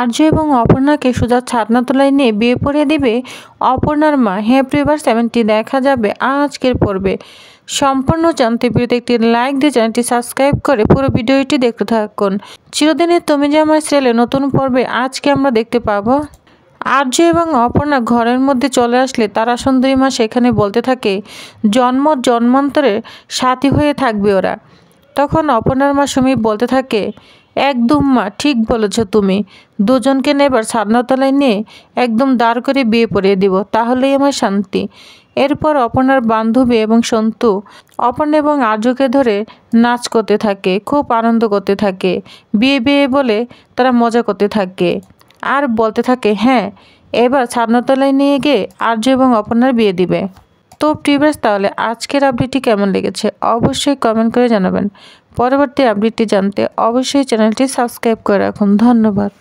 আর্য এবং অপর্ণাকে সোজা ছাদনাতলায় নিয়ে বিয়ে পড়িয়ে দিবে অপর্ণার মা। হ্যাঁ প্রিভার্স, এমনটি দেখা যাবে আজকের পর্বে। সম্পূর্ণ জানতে ভিডিওতে একটি লাইক দিয়ে চ্যানেলটি সাবস্ক্রাইব করে পুরো ভিডিওটি দেখতে থাকুন। চিরদিনের তুমি যে আমার সিরিয়ালে নতুন পর্বে আজকে আমরা দেখতে পাবো আর্য এবং অপর্ণা ঘরের মধ্যে চলে আসলে তারা সুন্দরী মা সেখানে বলতে থাকে জন্মান্তরের সাথী হয়ে থাকবে ওরা। তখন অপর্ণার মা সুমি বলতে থাকে, একদম মা, ঠিক বলেছ তুমি। দুজনকে নেবার ছাদনাতলায় নিয়ে একদম দাঁড় করে বিয়ে পড়িয়ে দিব, তাহলেই আমার শান্তি। এরপর অপর্ণার বান্ধবী এবং সন্তু অপর্ণা এবং আর্যকে ধরে নাচ করতে থাকে, খুব আনন্দ করতে থাকে। বিয়ে বিয়ে বলে তারা মজা করতে থাকে আর বলতে থাকে হ্যাঁ এবার ছাদনাতলায় নিয়ে গিয়ে আর্য এবং অপর্ণার বিয়ে দিবে। তো প্রিভিয়াস, তাহলে আজকের আপডেটটি কেমন লেগেছে অবশ্যই কমেন্ট করে জানাবেন। পরবর্তী আপডেটটি জানতে অবশ্যই চ্যানেলটি সাবস্ক্রাইব করে রাখুন। ধন্যবাদ।